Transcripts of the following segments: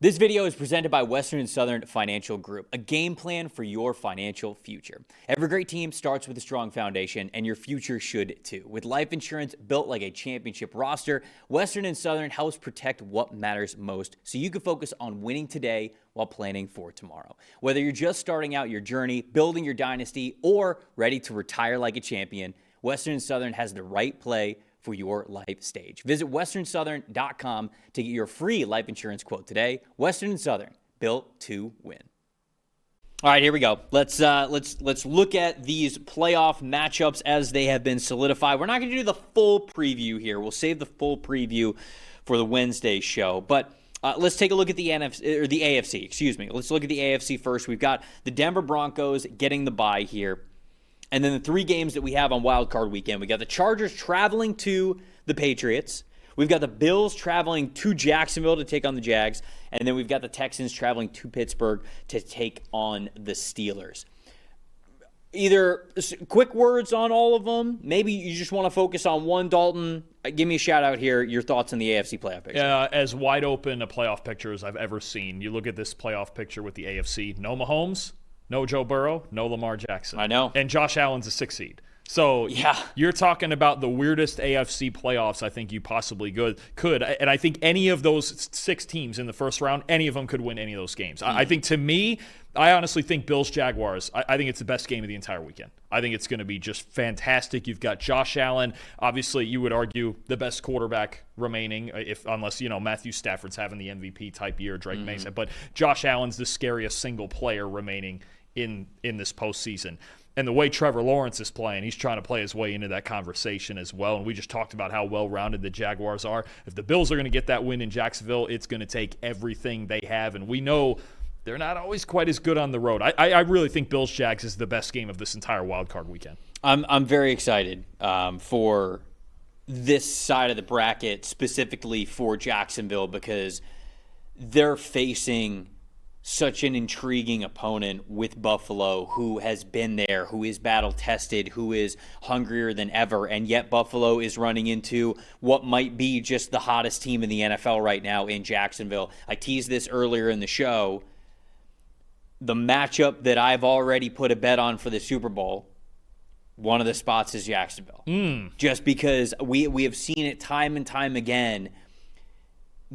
This video is presented by Western and Southern Financial Group, a game plan for your financial future. Every great team starts with a strong foundation, and your future should too. With life insurance built like a championship roster, Western and Southern helps protect what matters most so you can focus on winning today while planning for tomorrow. Whether you're just starting out your journey, building your dynasty, or ready to retire like a champion, Western and Southern has the right play for your life stage. Visit westernsouthern.com to get your free life insurance quote today. Western and Southern, built to win. All right, here we go. Let's look at these playoff matchups as they have been solidified. We're not going to do the full preview here. We'll save the full preview for the Wednesday show, but let's take a look at the AFC. Excuse me. Let's look at the AFC first. We've got the Denver Broncos getting the bye here. And then the three games that we have on Wild Card Weekend. We got the Chargers traveling to the Patriots. We've got the Bills traveling to Jacksonville to take on the Jags. And then we've got the Texans traveling to Pittsburgh to take on the Steelers. Either quick words on all of them. Maybe you just want to focus on one. Dalton, give me a shout out here. Your thoughts on the AFC playoff picture. As wide open a playoff picture as I've ever seen. You look at this playoff picture with the AFC. No Mahomes. No Joe Burrow, no Lamar Jackson. I know. And Josh Allen's a 6th seed. So yeah, you're talking about the weirdest AFC playoffs I think you possibly could. And I think any of those 6 teams in the first round, any of them could win any of those games. I think, to me, I honestly think Bills-Jaguars, I think it's the best game of the entire weekend. I think it's going to be just fantastic. You've got Josh Allen. Obviously, you would argue the best quarterback remaining, unless Matthew Stafford's having the MVP type year, Drake Mason. But Josh Allen's the scariest single player remaining in this postseason. And the way Trevor Lawrence is playing, he's trying to play his way into that conversation as well. And we just talked about how well-rounded the Jaguars are. If the Bills are going to get that win in Jacksonville, it's going to take everything they have. And we know they're not always quite as good on the road. I really think Bills-Jags is the best game of this entire wild card weekend. I'm very excited for this side of the bracket, specifically for Jacksonville, because they're facing such an intriguing opponent with Buffalo, who has been there, who is battle-tested, who is hungrier than ever, and yet Buffalo is running into what might be just the hottest team in the NFL right now in Jacksonville. I teased this earlier in the show. The matchup that I've already put a bet on for the Super Bowl, one of the spots is Jacksonville. Just because we have seen it time and time again.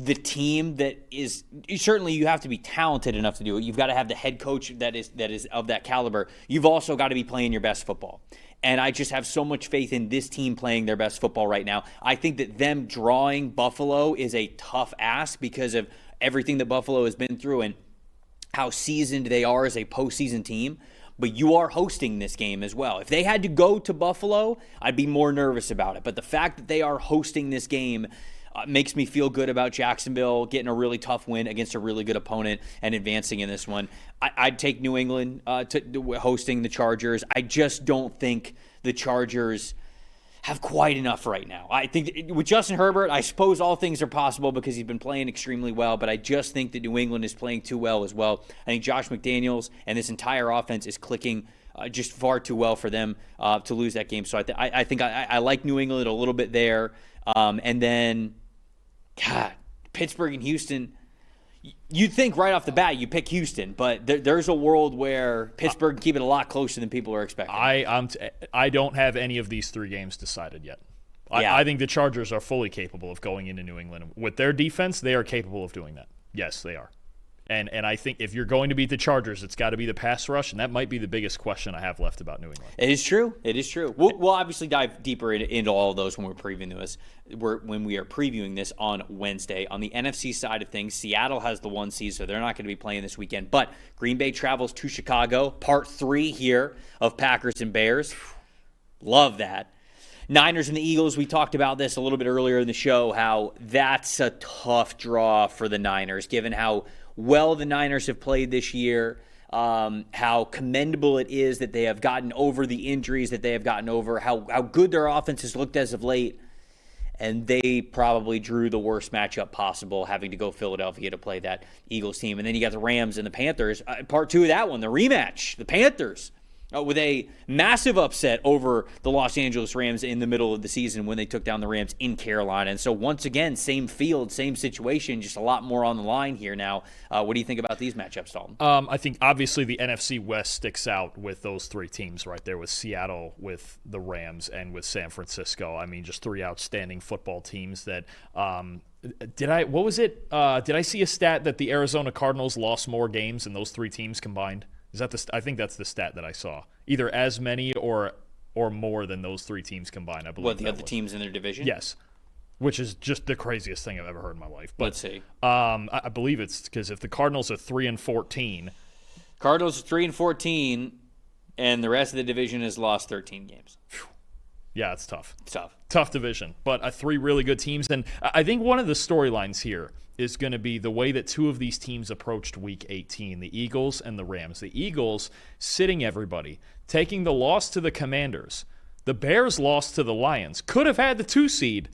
The team that is, certainly you have to be talented enough to do it. You've got to have the head coach that is of that caliber. You've also got to be playing your best football. And I just have so much faith in this team playing their best football right now. I think that them drawing Buffalo is a tough ask because of everything that Buffalo has been through and how seasoned they are as a postseason team. But you are hosting this game as well. If they had to go to Buffalo, I'd be more nervous about it. But the fact that they are hosting this game makes me feel good about Jacksonville getting a really tough win against a really good opponent and advancing in this one. I'd take New England hosting the Chargers. I just don't think the Chargers have quite enough right now. I think with Justin Herbert, I suppose all things are possible because he's been playing extremely well, but I just think that New England is playing too well as well. I think Josh McDaniels and this entire offense is clicking just far too well for them to lose that game. So I think I like New England a little bit there. And then, God, Pittsburgh and Houston, you'd think right off the bat you pick Houston, but there's a world where Pittsburgh can keep it a lot closer than people are expecting. I don't have any of these 3 games decided yet. I think the Chargers are fully capable of going into New England. With their defense, they are capable of doing that. Yes, they are. And I think if you're going to beat the Chargers, it's got to be the pass rush, and that might be the biggest question I have left about New England. It is true. It is true. We'll obviously dive deeper into all of those when we're previewing this. When we are previewing this on Wednesday. On the NFC side of things, Seattle has the 1 seed, so they're not going to be playing this weekend. But Green Bay travels to Chicago. Part 3 here of Packers and Bears. Love that. Niners and the Eagles, we talked about this a little bit earlier in the show, how that's a tough draw for the Niners, given how well the Niners have played this year, how commendable it is that they have gotten over the injuries that they have gotten over, how good their offense has looked as of late, and they probably drew the worst matchup possible, having to go Philadelphia to play that Eagles team. And then you got the Rams and the Panthers. Part 2 of that one, the rematch, the Panthers with a massive upset over the Los Angeles Rams in the middle of the season when they took down the Rams in Carolina. And so once again, same field, same situation, just a lot more on the line here now. What do you think about these matchups, Dalton? I think obviously the NFC West sticks out with those three teams right there, with Seattle, with the Rams, and with San Francisco. I mean, just three outstanding football teams that did I see a stat that the Arizona Cardinals lost more games than those three teams combined? Is that I think that's the stat that I saw. Either as many or more than those three teams combined, I believe. What, the other teams in their division? Yes. Which is just the craziest thing I've ever heard in my life. But, let's see. I believe it's because if the Cardinals are 3-14. Cardinals are 3-14, and the rest of the division has lost 13 games. Yeah, it's tough. It's tough. Tough division, but three really good teams. And I think one of the storylines here is going to be the way that two of these teams approached Week 18, the Eagles and the Rams. The Eagles sitting everybody, taking the loss to the Commanders. The Bears lost to the Lions. Could have had the 2 seed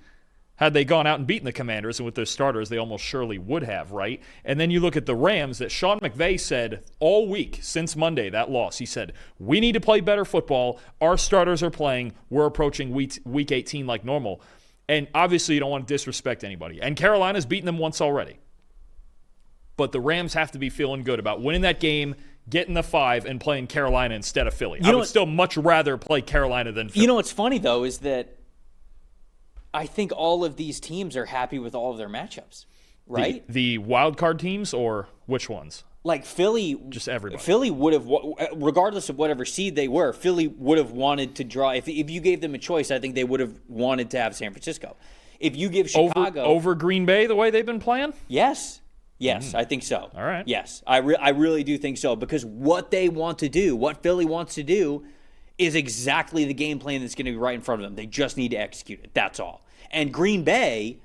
had they gone out and beaten the Commanders, and with their starters, they almost surely would have, right? And then you look at the Rams that Sean McVay said all week since Monday, that loss. He said, we need to play better football. Our starters are playing. We're approaching week 18 like normal. And obviously you don't want to disrespect anybody. And Carolina's beaten them once already. But the Rams have to be feeling good about winning that game, getting the 5, and playing Carolina instead of Philly. I would still much rather play Carolina than Philly. You know what's funny, though, is that I think all of these teams are happy with all of their matchups, right? The wild card teams, or which ones? Like Philly, just everybody. Philly would have, regardless of whatever seed they were, Philly would have wanted to draw. If you gave them a choice, I think they would have wanted to have San Francisco. If you give Chicago over Green Bay the way they've been playing, yes, I think so. All right, yes, I really do think so, because what they want to do, what Philly wants to do, is exactly the game plan that's going to be right in front of them. They just need to execute it. That's all. And Green Bay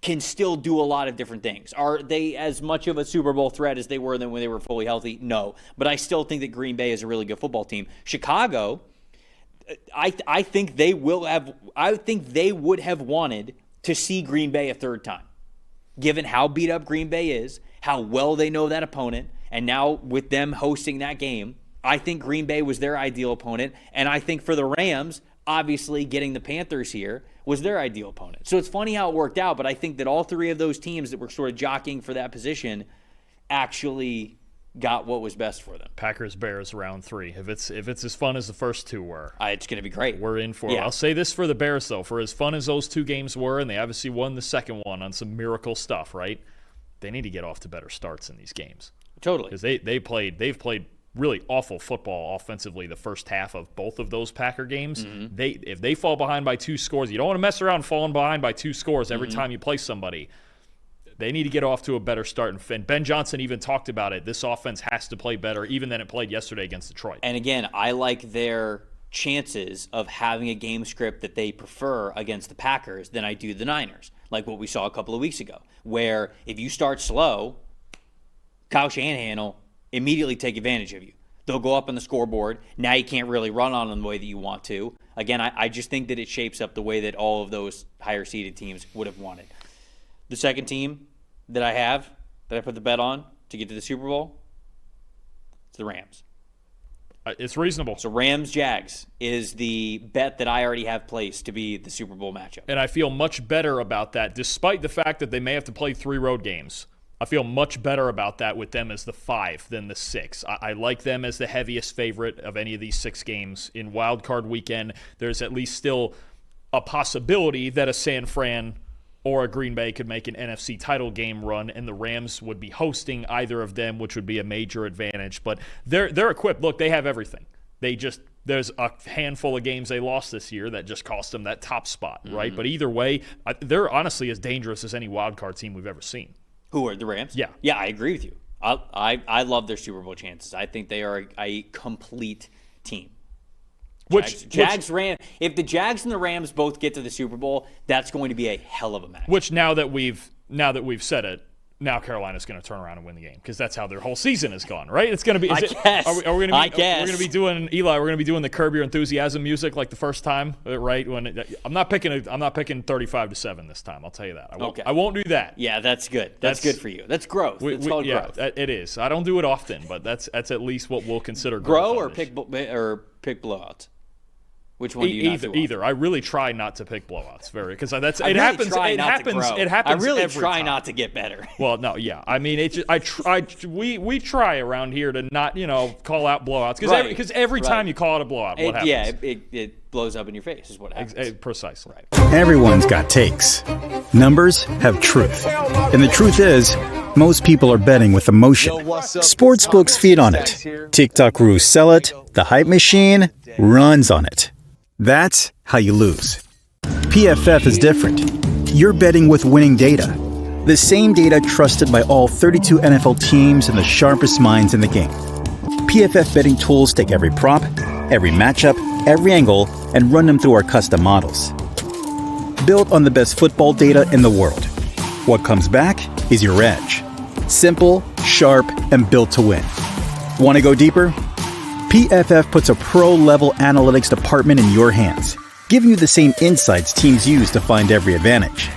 can still do a lot of different things. Are they as much of a Super Bowl threat as they were when they were fully healthy? No. But I still think that Green Bay is a really good football team. Chicago, I think they would have wanted to see Green Bay a third time. Given how beat up Green Bay is, how well they know that opponent, and now with them hosting that game, I think Green Bay was their ideal opponent. And I think for the Rams, obviously getting the Panthers here was their ideal opponent. So it's funny how it worked out, but I think that all three of those teams that were sort of jockeying for that position actually got what was best for them. Packers, Bears, round 3. If it's as fun as the first two were, it's going to be great. We're in for it. I'll say this for the Bears, though. For as fun as those two games were, and they obviously won the second one on some miracle stuff, right? They need to get off to better starts in these games. Totally. Because they've played really awful football offensively the first half of both of those Packer games. Mm-hmm. If they fall behind by 2 scores, you don't want to mess around falling behind by 2 scores every time you play somebody. They need to get off to a better start. And Ben Johnson even talked about it. This offense has to play better even than it played yesterday against Detroit. And again, I like their chances of having a game script that they prefer against the Packers than I do the Niners, like what we saw a couple of weeks ago, where if you start slow, Kyle Shanahan will immediately take advantage of you. They'll go up on the scoreboard. Now you can't really run on them the way that you want to. Again, I just think that it shapes up the way that all of those higher-seeded teams would have wanted. The second team that I put the bet on to get to the Super Bowl, it's the Rams. It's reasonable. So Rams-Jags is the bet that I already have placed to be the Super Bowl matchup. And I feel much better about that, despite the fact that they may have to play 3 road games. I feel much better about that with them as the 5 than the 6. I like them as the heaviest favorite of any of these 6 games. In Wild Card Weekend, there's at least still a possibility that a San Fran or a Green Bay could make an NFC title game run, and the Rams would be hosting either of them, which would be a major advantage. But they're equipped. Look, they have everything. There's a handful of games they lost this year that just cost them that top spot, right? Mm-hmm. But either way, they're honestly as dangerous as any wild card team we've ever seen. Who are the Rams? Yeah. Yeah, I agree with you. I love their Super Bowl chances. I think they are a complete team. Rams. If the Jags and the Rams both get to the Super Bowl, that's going to be a hell of a match. Which now that we've said it, now Carolina's going to turn around and win the game because that's how their whole season has gone, right? It's going to be. Guess. Are we going to be? I guess. We're going to be doing Eli. We're going to be doing the Curb Your Enthusiasm music like the first time, right? I'm not picking 35-7 this time. I'll tell you that. I won't do that. Yeah, that's good. That's good for you. That's growth. It's called growth. It is. I don't do it often, but that's at least what we'll consider grow growth. Pick blowouts. Which one do you not do? Either. I really try not to pick blowouts, happens. I really every try time. not to get better. Well, no, yeah. I mean, we try around here to not, call out blowouts because every time you call it a blowout, what happens? Yeah, it blows up in your face is what happens. Precisely. Right. Everyone's got takes. Numbers have truth. And the truth is, most people are betting with emotion. Sportsbooks feed on it. TikTok gurus sell it. The hype machine runs on it. That's how you lose. PFF is different. You're betting with winning data. The same data trusted by all 32 NFL teams and the sharpest minds in the game. PFF betting tools take every prop, every matchup, every angle, and run them through our custom models. Built on the best football data in the world. What comes back is your edge. Simple, sharp, and built to win. Want to go deeper? PFF puts a pro-level analytics department in your hands, giving you the same insights teams use to find every advantage.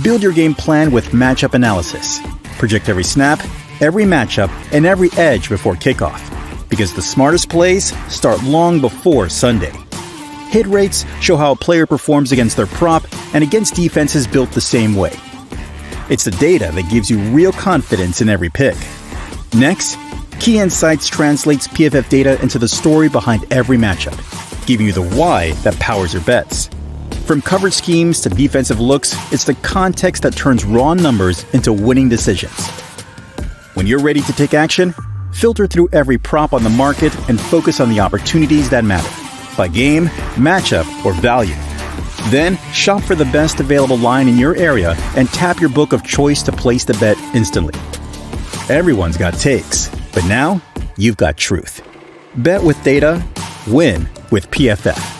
Build your game plan with matchup analysis. Project every snap, every matchup, and every edge before kickoff, because the smartest plays start long before Sunday. Hit rates show how a player performs against their prop and against defenses built the same way. It's the data that gives you real confidence in every pick. Next, Key Insights translates PFF data into the story behind every matchup, giving you the why that powers your bets. From coverage schemes to defensive looks, it's the context that turns raw numbers into winning decisions. When you're ready to take action, filter through every prop on the market and focus on the opportunities that matter, by game, matchup, or value. Then, shop for the best available line in your area and tap your book of choice to place the bet instantly. Everyone's got takes. But now, you've got truth. Bet with data, win with PFF.